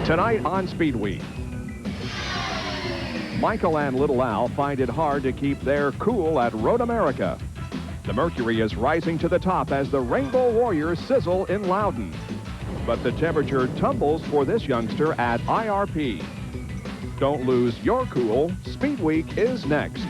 Tonight on SpeedWeek, Michael and Little Al find it hard to keep their cool at Road America. The mercury is rising to the top as the Rainbow Warriors sizzle in Loudon. But the temperature tumbles for this youngster at IRP. Don't lose your cool. SpeedWeek is next.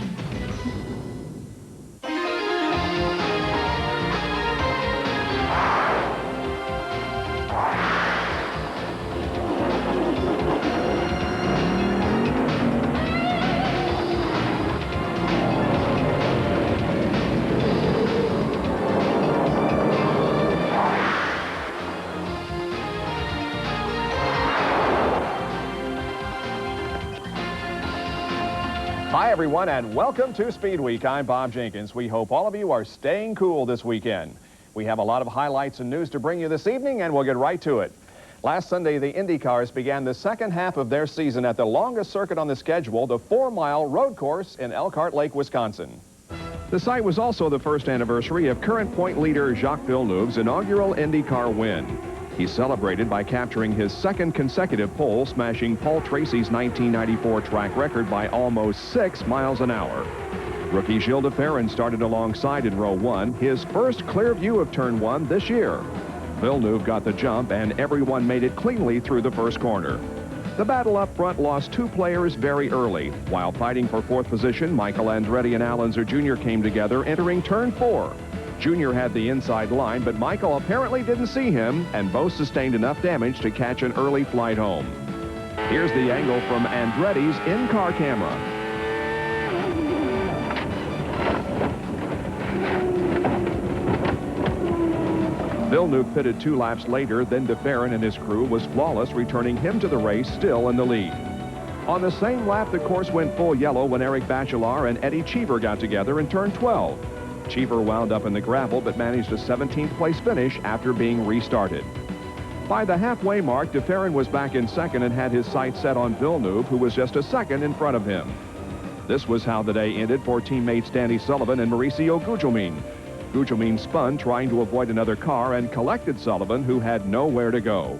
Hi, everyone, and welcome to SpeedWeek. I'm Bob Jenkins. We hope all of you are staying cool this weekend. We have a lot of highlights and news to bring you this evening, and we'll get right to it. Last Sunday, the IndyCars began the second half of their season at the longest circuit on the schedule, the 4-mile road course in Elkhart Lake, Wisconsin. The site was also the first anniversary of current point leader Jacques Villeneuve's inaugural IndyCar win. He celebrated by capturing his second consecutive pole, smashing Paul Tracy's 1994 track record by almost 6 miles an hour. Rookie Gilles de Ferran started alongside in row 1, his first clear view of turn 1 this year. Villeneuve got the jump, and everyone made it cleanly through the first corner. The battle up front lost 2 players very early. While fighting for 4th position, Michael Andretti and Al Unser Jr. came together entering turn 4. Jr. had the inside line, but Michael apparently didn't see him, and both sustained enough damage to catch an early flight home. Here's the angle from Andretti's in-car camera. Villeneuve pitted 2 laps later, then de Ferran and his crew was flawless, returning him to the race still in the lead. On the same lap, the course went full yellow when Eric Bachelard and Eddie Cheever got together in turn 12. Cheever wound up in the gravel but managed a 17th place finish after being restarted. By the halfway mark, de Ferran was back in second and had his sights set on Villeneuve, who was just a second in front of him. This was how the day ended for teammates Danny Sullivan and Mauricio Gugelmin. Gugelmin spun trying to avoid another car and collected Sullivan, who had nowhere to go.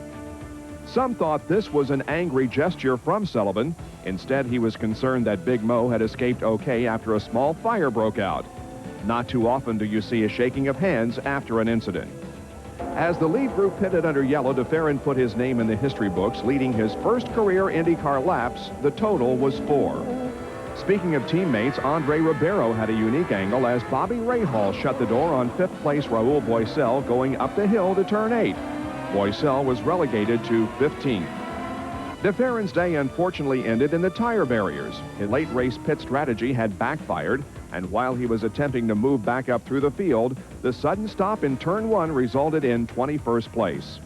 Some thought this was an angry gesture from Sullivan. Instead, he was concerned that Big Mo had escaped okay after a small fire broke out. Not too often do you see a shaking of hands after an incident. As the lead group pitted under yellow, de Ferran put his name in the history books, leading his first career IndyCar laps. The total was 4. Speaking of teammates, Andre Ribeiro had a unique angle as Bobby Rahal shut the door on 5th place Raul Boesel going up the hill to turn 8. Boesel was relegated to 15th. De Ferran's day unfortunately ended in the tire barriers. His late race pit strategy had backfired, and while he was attempting to move back up through the field, the sudden stop in turn 1 resulted in 21st place.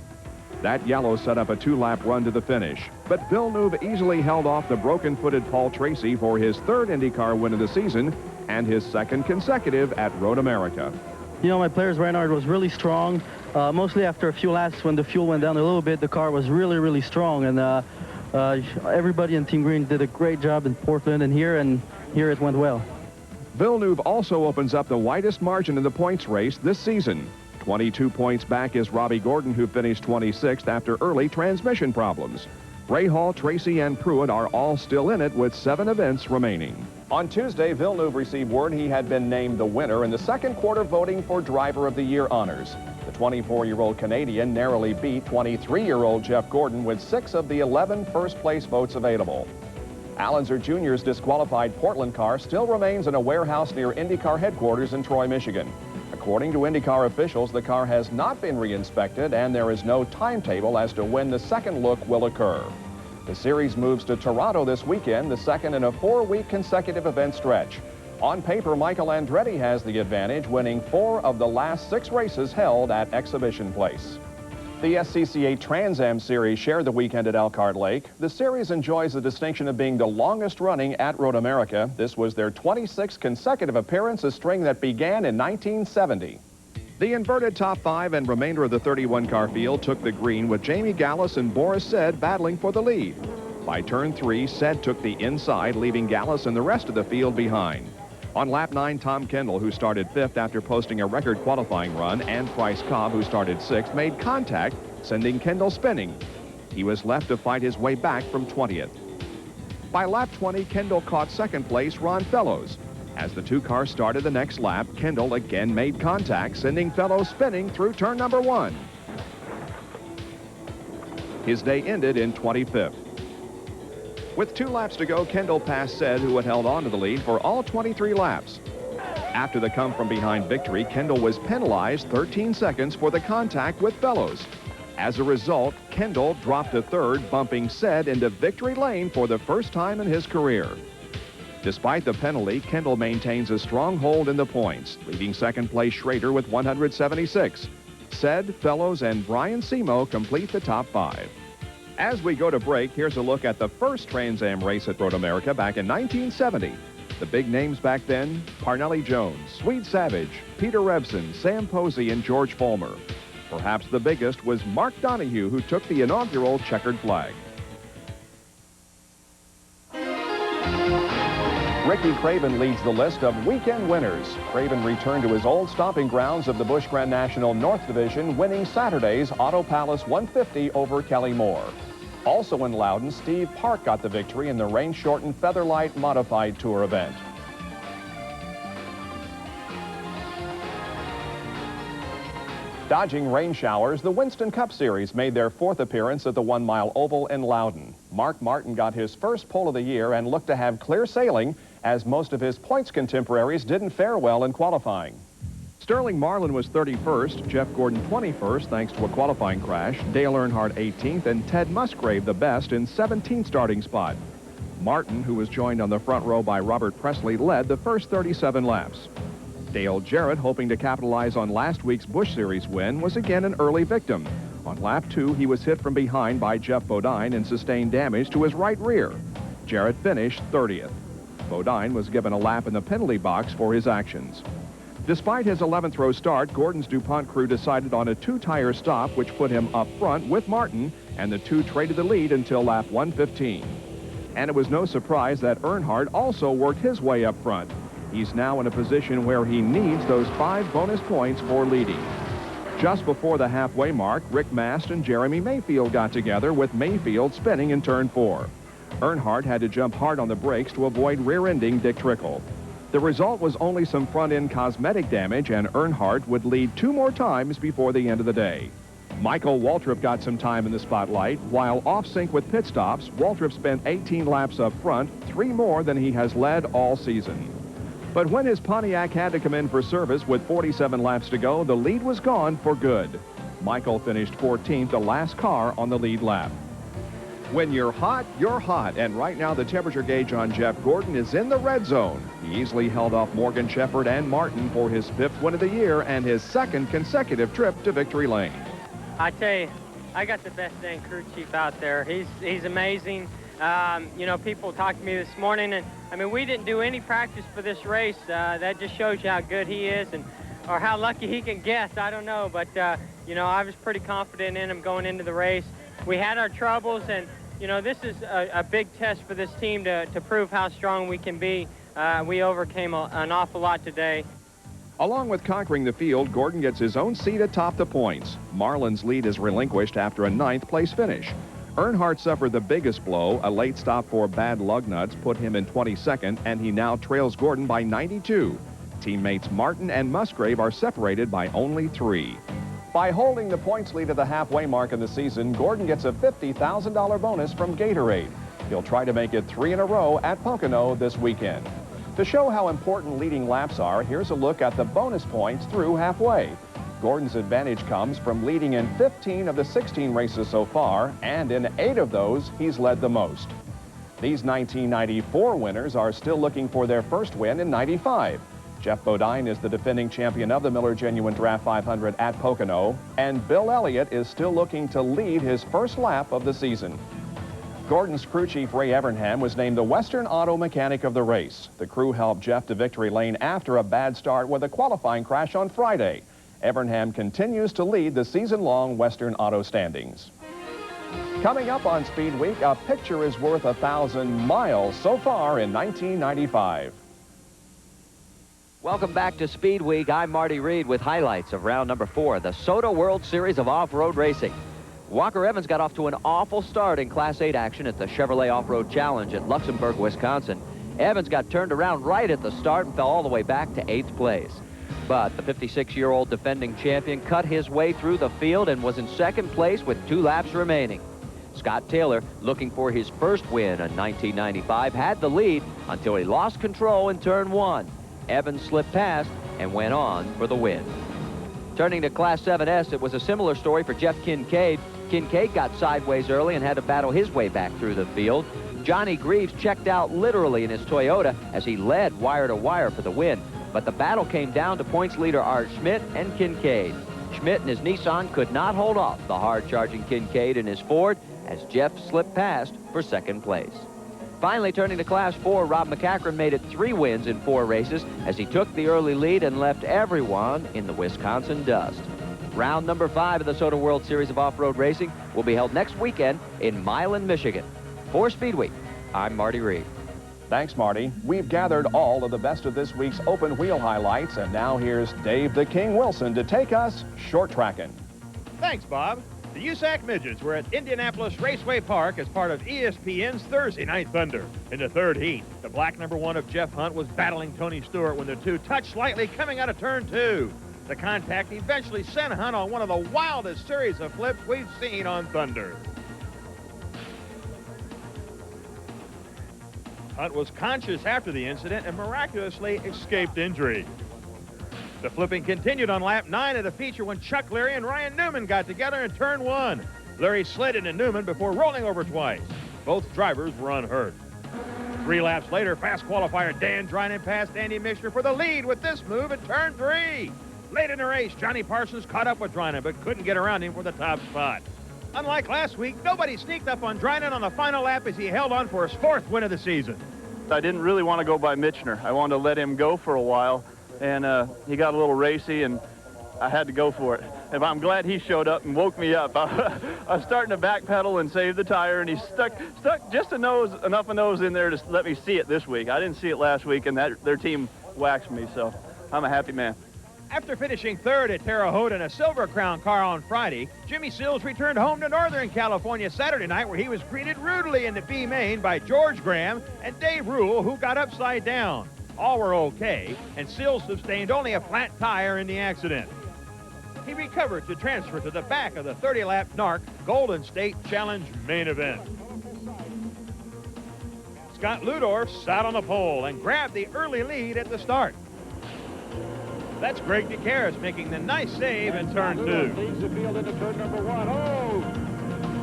That yellow set up a 2-lap run to the finish, but Villeneuve easily held off the broken-footed Paul Tracy for his 3rd IndyCar win of the season and his 2nd consecutive at Road America. You know, my player's Reinhardt was really strong. Mostly after a few laps when the fuel went down a little bit, the car was really strong, and everybody in Team Green did a great job in Portland and here it went well. Villeneuve also opens up the widest margin in the points race this season. 22 points back is Robbie Gordon, who finished 26th after early transmission problems. Rahal, Tracy, and Pruitt are all still in it with 7 events remaining. On Tuesday, Villeneuve received word he had been named the winner in the second quarter voting for Driver of the Year honors. The 24-year-old Canadian narrowly beat 23-year-old Jeff Gordon with 6 of the 11 first-place votes available. Al Unser Jr.'s disqualified Portland car still remains in a warehouse near IndyCar headquarters in Troy, Michigan. According to IndyCar officials, the car has not been re-inspected, and there is no timetable as to when the second look will occur. The series moves to Toronto this weekend, the second in a 4-week consecutive event stretch. On paper, Michael Andretti has the advantage, winning 4 of the last 6 races held at Exhibition Place. The SCCA Trans Am Series shared the weekend at Elkhart Lake. The series enjoys the distinction of being the longest running at Road America. This was their 26th consecutive appearance, a string that began in 1970. The inverted top 5 and remainder of the 31-car field took the green with Jamie Gallus and Boris Said battling for the lead. By turn 3, Said took the inside, leaving Gallus and the rest of the field behind. On lap 9, Tom Kendall, who started 5th after posting a record qualifying run, and Bryce Cobb, who started 6th, made contact, sending Kendall spinning. He was left to fight his way back from 20th. By lap 20, Kendall caught second place Ron Fellows. As the two cars started the next lap, Kendall again made contact, sending Fellows spinning through turn number 1. His day ended in 25th. With 2 laps to go, Kendall passed Said, who had held on to the lead for all 23 laps. After the come-from-behind victory, Kendall was penalized 13 seconds for the contact with Fellows. As a result, Kendall dropped to 3rd, bumping Said into victory lane for the first time in his career. Despite the penalty, Kendall maintains a strong hold in the points, leading second place Schrader with 176. Said, Fellows, and Brian Simo complete the top 5. As we go to break, here's a look at the first Trans Am race at Road America back in 1970. The big names back then: Parnelli Jones, Swede Savage, Peter Revson, Sam Posey, and George Fulmer. Perhaps the biggest was Mark Donahue, who took the inaugural checkered flag. Ricky Craven leads the list of weekend winners. Craven returned to his old stomping grounds of the Busch Grand National North Division, winning Saturday's Auto Palace 150 over Kelly Moore. Also in Loudon, Steve Park got the victory in the rain-shortened Featherlight Modified Tour event. Dodging rain showers, the Winston Cup Series made their 4th appearance at the 1 Mile Oval in Loudon. Mark Martin got his first pole of the year and looked to have clear sailing, as most of his points contemporaries didn't fare well in qualifying. Sterling Marlin was 31st, Jeff Gordon 21st thanks to a qualifying crash, Dale Earnhardt 18th, and Ted Musgrave the best in 17th starting spot. Martin, who was joined on the front row by Robert Presley, led the first 37 laps. Dale Jarrett, hoping to capitalize on last week's Busch Series win, was again an early victim. On lap 2, he was hit from behind by Jeff Bodine and sustained damage to his right rear. Jarrett finished 30th. Bodine was given a lap in the penalty box for his actions. Despite his 11th row start, Gordon's DuPont crew decided on a 2-tire stop, which put him up front with Martin, and the two traded the lead until lap 115. And it was no surprise that Earnhardt also worked his way up front. He's now in a position where he needs those 5 bonus points for leading. Just before the halfway mark, Rick Mast and Jeremy Mayfield got together, with Mayfield spinning in turn 4. Earnhardt had to jump hard on the brakes to avoid rear-ending Dick Trickle. The result was only some front-end cosmetic damage, and Earnhardt would lead 2 more times before the end of the day. Michael Waltrip got some time in the spotlight. While off-sync with pit stops, Waltrip spent 18 laps up front, 3 more than he has led all season. But when his Pontiac had to come in for service with 47 laps to go, the lead was gone for good. Michael finished 14th, the last car on the lead lap. When you're hot, and right now the temperature gauge on Jeff Gordon is in the red zone. He easily held off Morgan Shepherd and Martin for his 5th win of the year and his 2nd consecutive trip to victory lane. I tell you, I got the best dang crew chief out there. He's amazing. You know, people talked to me this morning, and I mean, we didn't do any practice for this race. That just shows you how good he is, or how lucky he can guess. I don't know, but you know, I was pretty confident in him going into the race. We had our troubles, and you know, this is a big test for this team to prove how strong we can be. We overcame an awful lot today. Along with conquering the field, Gordon gets his own seat atop the points. Marlin's lead is relinquished after a 9th place finish. Earnhardt suffered the biggest blow. A late stop for bad lug nuts put him in 22nd, and he now trails Gordon by 92. Teammates Martin and Musgrave are separated by only 3. By holding the points lead at the halfway mark of the season, Gordon gets a $50,000 bonus from Gatorade. He'll try to make it 3 in a row at Pocono this weekend. To show how important leading laps are, here's a look at the bonus points through halfway. Gordon's advantage comes from leading in 15 of the 16 races so far, and in 8 of those, he's led the most. These 1994 winners are still looking for their first win in 95. Jeff Bodine is the defending champion of the Miller Genuine Draft 500 at Pocono, and Bill Elliott is still looking to lead his first lap of the season. Gordon's crew chief Ray Evernham was named the Western Auto Mechanic of the race. The crew helped Jeff to victory lane after a bad start with a qualifying crash on Friday. Evernham continues to lead the season-long Western Auto standings. Coming up on Speed Week, a picture is worth 1,000 miles so far in 1995. Welcome back to Speed Week. I'm Marty Reed with highlights of round number 4, the SOTA World Series of Off-Road Racing. Walker Evans got off to an awful start in Class 8 action at the Chevrolet Off-Road Challenge at Luxembourg, Wisconsin. Evans got turned around right at the start and fell all the way back to 8th place. But the 56-year-old defending champion cut his way through the field and was in 2nd place with 2 laps remaining. Scott Taylor, looking for his first win in 1995, had the lead until he lost control in turn 1. Evans slipped past and went on for the win. Turning to Class 7S, it was a similar story for Jeff Kincaid. Kincaid got sideways early and had to battle his way back through the field. Johnny Greaves checked out literally in his Toyota as he led wire to wire for the win. But the battle came down to points leader Art Schmidt and Kincaid. Schmidt and his Nissan could not hold off the hard-charging Kincaid in his Ford as Jeff slipped past for 2nd place. Finally, turning to Class 4, Rob McCachran made it 3 wins in 4 races as he took the early lead and left everyone in the Wisconsin dust. Round number 5 of the SOTA World Series of Off-Road Racing will be held next weekend in Milan, Michigan. For SpeedWeek, I'm Marty Reed. Thanks, Marty. We've gathered all of the best of this week's open wheel highlights, and now here's Dave the King Wilson to take us short tracking. Thanks, Bob. The USAC Midgets were at Indianapolis Raceway Park as part of ESPN's Thursday Night Thunder. In the 3rd heat, the black number 1 of Jeff Hunt was battling Tony Stewart when the two touched slightly coming out of turn 2. The contact eventually sent Hunt on one of the wildest series of flips we've seen on Thunder. Hunt was conscious after the incident and miraculously escaped injury. The flipping continued on lap 9 of the feature when Chuck Leary and Ryan Newman got together in turn 1. Leary slid into Newman before rolling over twice. Both drivers were unhurt. 3 laps later, fast qualifier Dan Drynan passed Andy Mishner for the lead with this move at turn 3. Late in the race, Johnny Parsons caught up with Drynan but couldn't get around him for the top spot. Unlike last week, nobody sneaked up on Drynan on the final lap as he held on for his 4th win of the season. I didn't really want to go by Michener. I wanted to let him go for a while, and he got a little racy, and I had to go for it. And I'm glad he showed up and woke me up. I was starting to backpedal and save the tire, and he stuck just enough of nose in there to let me see it this week. I didn't see it last week, and their team waxed me, so I'm a happy man. After finishing 3rd at Terre Haute in a Silver Crown car on Friday, Jimmy Seals returned home to Northern California Saturday night, where he was greeted rudely in the B main by George Graham and Dave Rule, who got upside down. All were okay, and Seals sustained only a flat tire in the accident. He recovered to transfer to the back of the 30-lap NARC Golden State Challenge main event. Scott Ludorf sat on the pole and grabbed the early lead at the start. That's Greg DeCaris making the nice save in turn 2. Leads the field into turn number 1. Oh!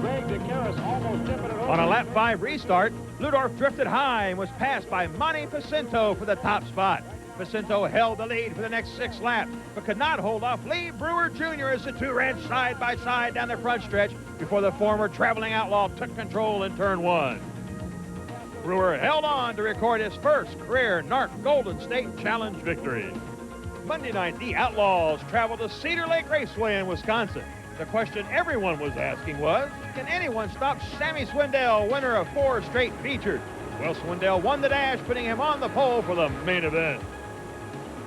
Greg DeCaris almost tipping it over. On a lap 5 restart, Ludorf drifted high and was passed by Monty Pacinto for the top spot. Pacinto held the lead for the next 6 laps, but could not hold off Lee Brewer Jr. as the two ran side by side down the front stretch before the former traveling outlaw took control in turn 1. Brewer held on to record his first career NARC Golden State Challenge victory. Monday night, the Outlaws traveled to Cedar Lake Raceway in Wisconsin. The question everyone was asking was, can anyone stop Sammy Swindell, winner of 4 straight features? Well, Swindell won the dash, putting him on the pole for the main event.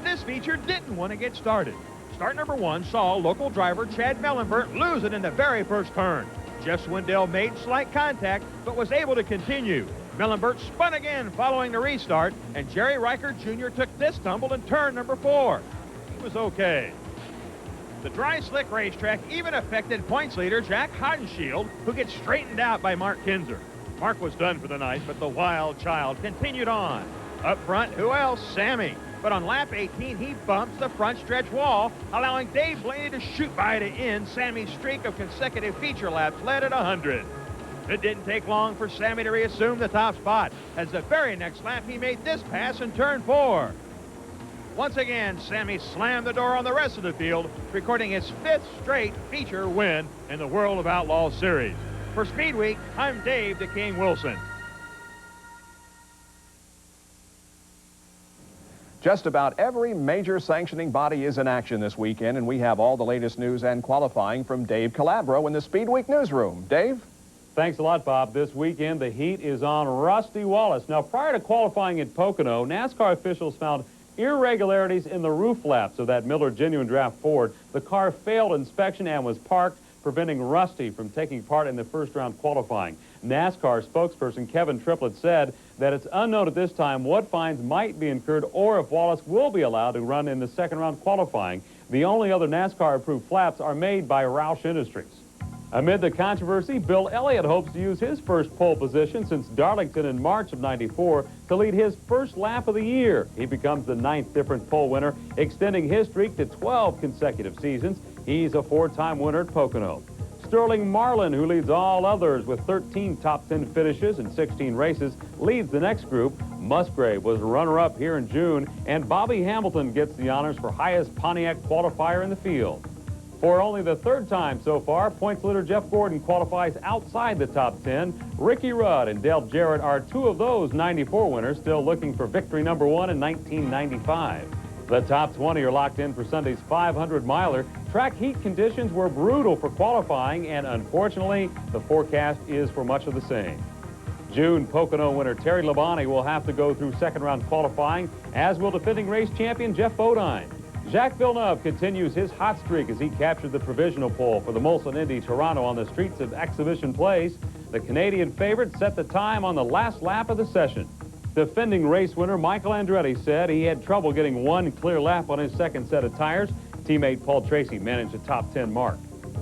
This feature didn't want to get started. Start number 1 saw local driver Chad Mellenbert lose it in the very first turn. Jeff Swindell made slight contact, but was able to continue. Mellenbert spun again following the restart, and Jerry Riker Jr. took this tumble in turn number 4. He was okay. The dry slick racetrack even affected points leader Jack Hodenshield, who gets straightened out by Mark Kinzer. Mark was done for the night, but the wild child continued on. Up front, who else? Sammy. But on lap 18, he bumps the front stretch wall, allowing Dave Blaney to shoot by to end Sammy's streak of consecutive feature laps led at 100. It didn't take long for Sammy to reassume the top spot, as the very next lap he made this pass in turn 4. Once again, Sammy slammed the door on the rest of the field, recording his 5th straight feature win in the World of Outlaws Series. For SpeedWeek, I'm Dave the King Wilson. Just about every major sanctioning body is in action this weekend, and we have all the latest news and qualifying from Dave Calabro in the SpeedWeek newsroom. Dave? Thanks a lot, Bob. This weekend, the heat is on Rusty Wallace. Now, prior to qualifying at Pocono, NASCAR officials found irregularities in the roof flaps of that Miller Genuine Draft Ford. The car failed inspection and was parked preventing Rusty from taking part in the first-round qualifying. NASCAR spokesperson Kevin Triplett said that it's unknown at this time what fines might be incurred or if Wallace will be allowed to run in the second-round qualifying. The only other NASCAR-approved flaps are made by Roush Industries. Amid the controversy, Bill Elliott hopes to use his first pole position since Darlington in March of '94 to lead his first lap of the year. He becomes the 9th different pole winner, extending his streak to 12 consecutive seasons. He's a 4-time winner at Pocono. Sterling Marlin, who leads all others with 13 top 10 finishes in 16 races, leads the next group. Musgrave was runner-up here in June, and Bobby Hamilton gets the honors for highest Pontiac qualifier in the field. For only the 3rd time so far, points leader Jeff Gordon qualifies outside the top 10. Ricky Rudd and Dale Jarrett are 2 of those 94 winners, still looking for victory number 1 in 1995. The top 20 are locked in for Sunday's 500-miler. Track heat conditions were brutal for qualifying, and unfortunately, the forecast is for much of the same. June Pocono winner Terry Labonte will have to go through second-round qualifying, as will defending race champion Jeff Bodine. Jacques Villeneuve continues his hot streak as he captured the provisional pole for the Molson Indy Toronto on the streets of Exhibition Place. The Canadian favorite set the time on the last lap of the session. Defending race winner Michael Andretti said he had trouble getting one clear lap on his second set of tires. Teammate Paul Tracy managed a top 10 mark.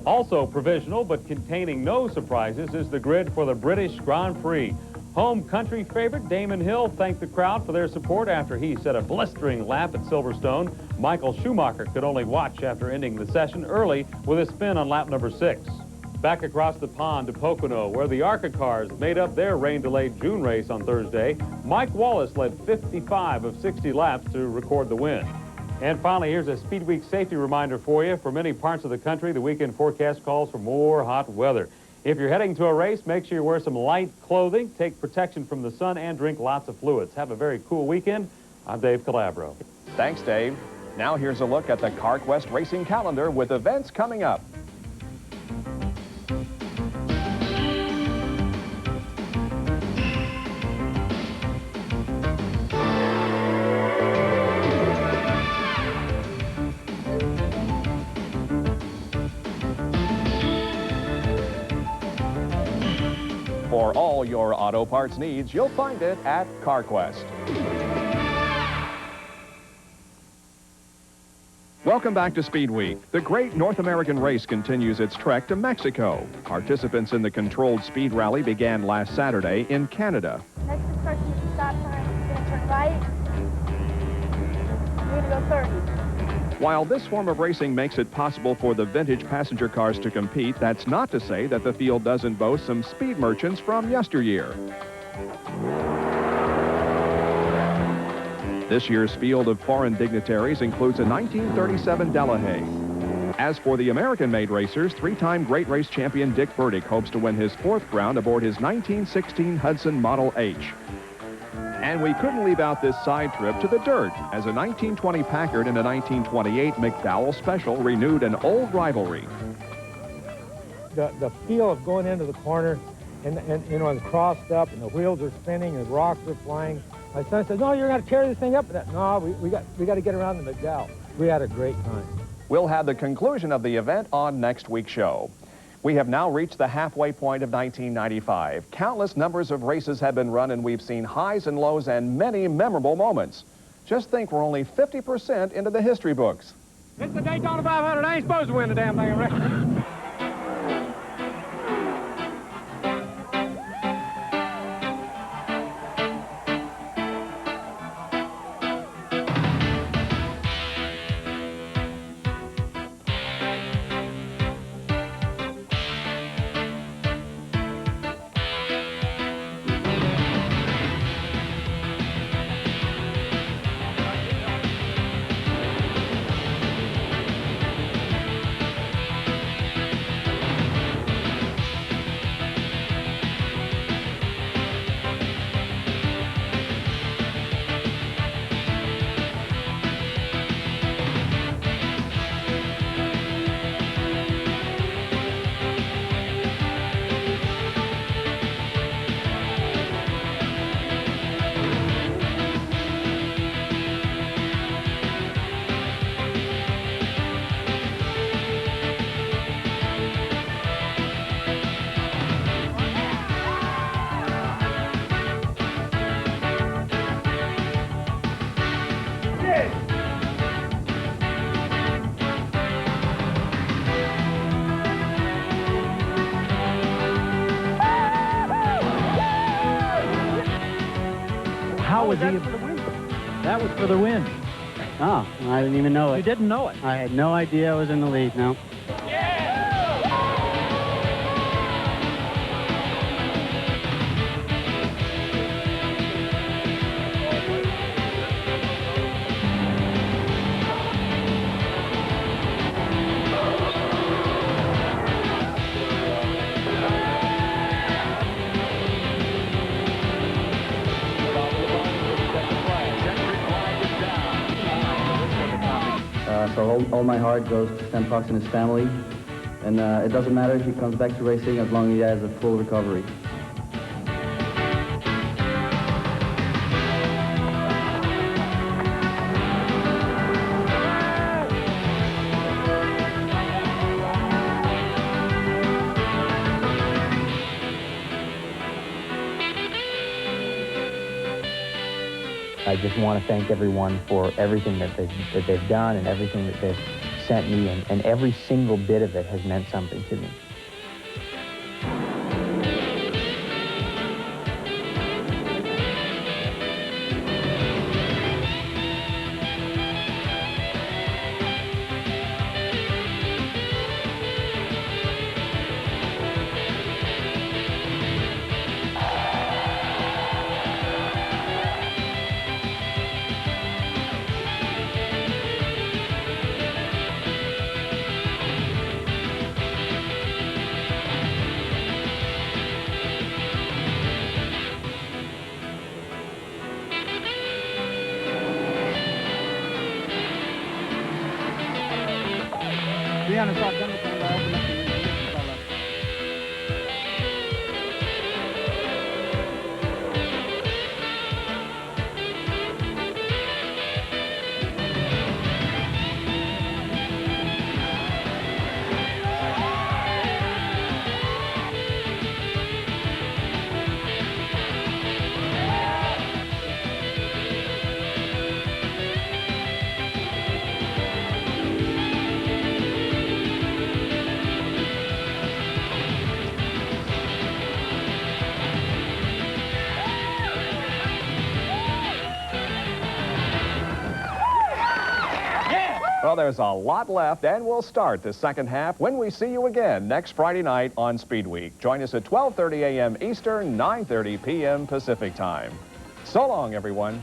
Also provisional but containing no surprises is the grid for the British Grand Prix. Home country favorite Damon Hill thanked the crowd for their support after he set a blistering lap at Silverstone. Michael Schumacher could only watch after ending the session early with a spin on lap number 6. Back across the pond to Pocono, where the ARCA cars made up their rain-delayed June race on Thursday. Mike Wallace led 55 of 60 laps to record the win. And finally, here's a SpeedWeek safety reminder for you. For many parts of the country, the weekend forecast calls for more hot weather. If you're heading to a race, make sure you wear some light clothing, take protection from the sun, and drink lots of fluids. Have a very cool weekend. I'm Dave Calabro. Thanks, Dave. Now here's a look at the CarQuest racing calendar with events coming up. For all your auto parts needs, you'll find it at CarQuest. Welcome back to Speed Week. The great North American race continues its trek to Mexico. Participants in the controlled speed rally began last Saturday in Canada. Next instruction is to stop sign. Then turn right. You're going to go 30. While this form of racing makes it possible for the vintage passenger cars to compete, that's not to say that the field doesn't boast some speed merchants from yesteryear. This year's field of foreign dignitaries includes a 1937 Delahaye. As for the American-made racers, 3-time Great Race champion Dick Burdick hopes to win his 4th crown aboard his 1916 Hudson Model H. And we couldn't leave out this side trip to the dirt, as a 1920 Packard and a 1928 McDowell Special renewed an old rivalry. The feel of going into the corner and you know, and crossed up and the wheels are spinning and rocks are flying. My son said, "No, you're going to tear this thing up." No, we got to get around the McDowell. We had a great time. We'll have the conclusion of the event on next week's show. We have now reached the halfway point of 1995. Countless numbers of races have been run, and we've seen highs and lows and many memorable moments. Just think we're only 50% into the history books. It's the Daytona 500. I ain't supposed to win the damn thing, right? was that he? for the win? That was for the win. Oh, I didn't even know it. You didn't know it? I had no idea I was in the lead, no. So all my heart goes to Stan Fox and his family, and it doesn't matter if he comes back to racing as long as he has a full recovery. I just want to thank everyone for everything that they've done and everything that they've sent me, and every single bit of it has meant something to me. Well, there's a lot left, and we'll start the second half when we see you again next Friday night on SpeedWeek. Join us at 12:30 a.m. Eastern, 9:30 p.m. Pacific Time. So long, everyone.